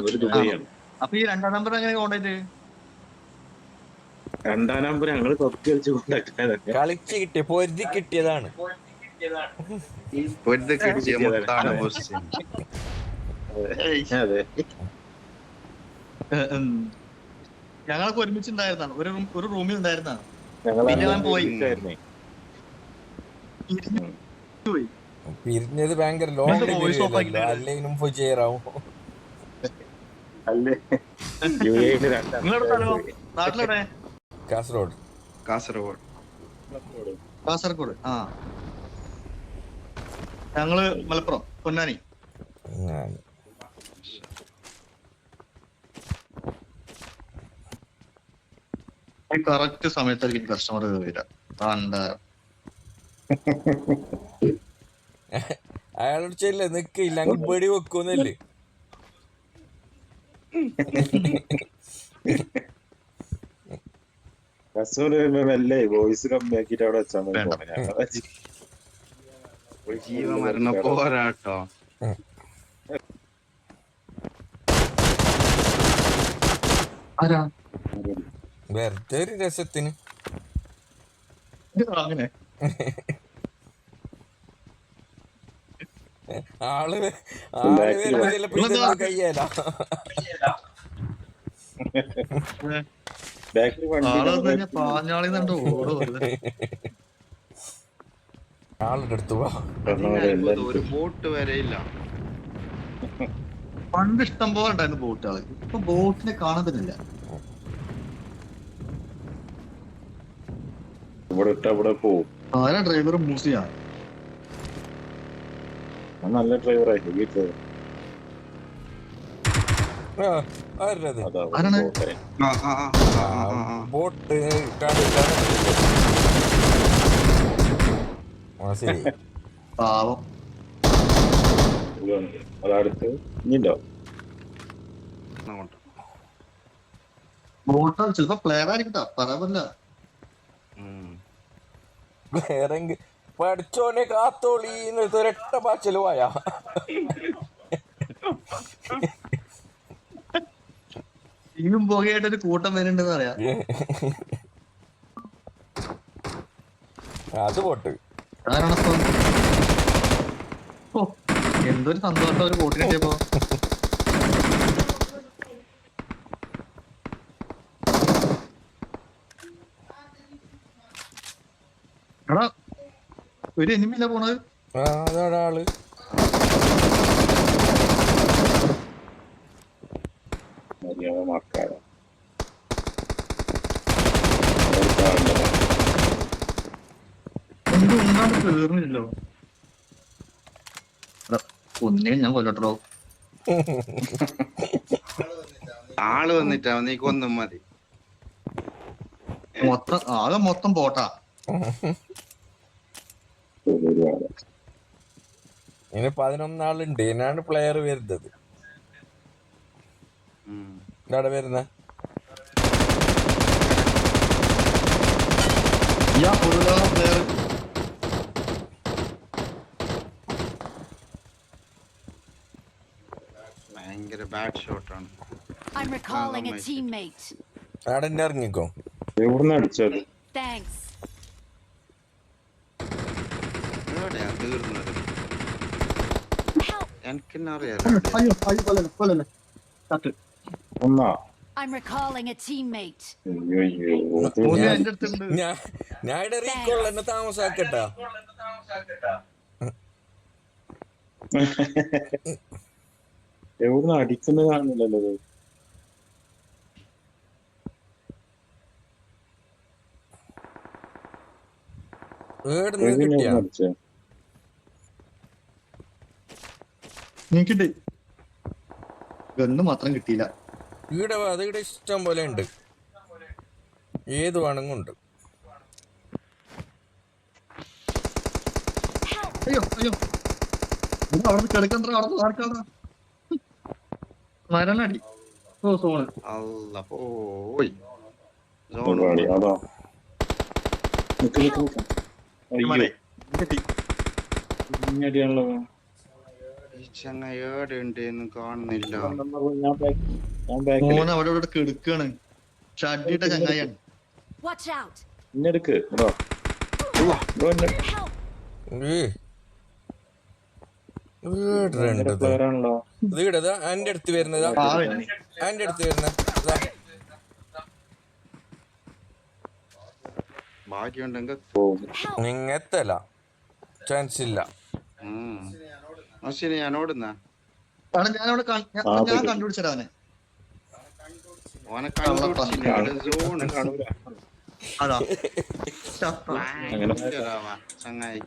ഒരു ദുബൈയാണ്. അപ്പൊ ഈ 2ാം നമ്പർ എങ്ങനെ കോണ്ടാക്ട്? 2ാം നമ്പർ ഞങ്ങള് പബ്ജി കളിച്ച് കോണ്ടാക്ട് ആയതൊക്കെ. കളിച്ച് കിട്ടിയ പൊരുതി കിട്ടിയതാണ്. അതെ ഞങ്ങളൊക്കെ ഒരുമിച്ചുണ്ടായിരുന്നാണ്, ഒരു റൂമിൽ ഉണ്ടായിരുന്നാണ്. ഞങ്ങൾ പോയി പിരിഞ്ഞത് ഭയങ്കര ലോങ് അല്ലെങ്കിലും പോയി ചേരാവും. അല്ലേ നാട്ടിലെവിടെ? കാസർഗോഡ്. കാസർഗോഡ്. ആ, ഞങ്ങള് മലപ്പുറം, പൊന്നാനി. കറക്റ്റ് സമയത്തായിരിക്കും കസ്റ്റമർ വരിക. അയാളോട് ചെല്ലേ നിക്കില്ല വെടി വെക്കുന്നല്ലേ. കസ്റ്റമർ മെല്ലെ വോയിസ് കമ്മിയാക്കിട്ട് അവിടെ വെച്ചാൽ ജീവമരണ പോരാട്ടോ. വെറുതെ ഒരു രസത്തിന് അങ്ങനെ ആള് ചിലപ്പോ കയ്യല. പാഞ്ഞാളിന്നുണ്ട് ആളുടെ അടുത്ത് പോവാ. ഒരു ബോട്ട് വരെ ഇല്ല. പണ്ട് ഇഷ്ടം പോലെ ഉണ്ടായിരുന്നു ബോട്ടുകള്. ഇപ്പൊ ബോട്ടിനെ കാണുന്നില്ല. ഇവിടെ പോവും. ആരാ ഡ്രൈവർ? മൂസിയാണ്. നല്ല ഡ്രൈവറായി ബോട്ട് പാവം. അതടുത്ത് ഇനിണ്ടോ ബോട്ടാ? ചിലപ്പോ പ്ലെയർ ആയിരിക്കട്ടോ, പറയാൻ. പഠിച്ചോനെ കാത്തോളി ഒരൊറ്റ പാച്ചല് പോയാ. ഇനിയും പുകയായിട്ടൊരു കൂട്ടം വരുന്നുണ്ടെന്ന് പറയാം. അത് പോട്ട് എന്തൊരു സന്തോഷം ഒരു ബോട്ട് കിട്ടിയപ്പോ. എടാ, ഒരു എനിമില്ല പോണത്. അതാള് എന്തുകൊണ്ടാണ് കേറുന്നില്ലല്ലോ? ഒന്നേ ഞാൻ കൊല്ലട്ടോ. ആള് വന്നിട്ടാ നീ കൊന്നും മതി. ആകെ മൊത്തം പോട്ടാ. ഇനി 11 ആളുണ്ട്. എന്നാണ് പ്ലെയർ വരുന്നത്. ഇതാടെ വരുന്ന ഭയങ്കര ബാഡ് ഷോട്ടാണ്. അവിടെ തന്നെ ഇറങ്ങിക്കോ. എവിടുന്ന് അടിച്ചത്? എവിടെയാ തീർന്നത്? എനിക്കെന്നെ അറിയാലോ. ഒന്നാ ഞാൻ ഇവിടെ റീകോൾ എന്നെ താമസാക്കട്ടാ. എവിടുന്ന് അടിക്കുന്നത് കാണുന്നില്ലല്ലോ. എനിക്കിട്ട് ഗണ്ണ് മാത്രം കിട്ടിയില്ല. ഇവിടെ അതിവിടെ ഇഷ്ടം പോലെ ഉണ്ട്. ഏത് വേണമെങ്കിലും ഉണ്ട്. അയ്യോ അയ്യോ, അവിടെ കിടക്കണ്ട, അവിടെ ആർക്കാടാ മരണടി. ഓ സോണ് അല്ല പോയി. ഈ ചങ്ങ ഏടെ ഉണ്ട് കാണുന്നില്ല. ഞാൻ ബാക്കിൽ മോൻ അവിടെ ഇവിടെ കെടുക്കാണ്. പക്ഷെ അടിയിട്ട ചങ്ങായിയാണ്. Watch out! ഇന്നെടുക്ക് ബ്രോ. Help! പ്ലെയർ ആണല്ലോ. ഇത് ഇടതാ എന്റെ അടുത്ത് വരുന്നതാ, എന്റെ അടുത്ത് വരുന്ന ഭാഗ്യമുണ്ടെങ്കിൽ നിങ്ങ എത്തല ചാൻസ് ഇല്ല. ശരി ഞാൻ ഓടുന്ന കാരണം ഞാനവിടെ ഞാൻ കണ്ടുപിടിച്ചതാ അവനെ. ഓനെ കണ്ടുപിടിച്ചില്ല. അതാ ചങ്ങായി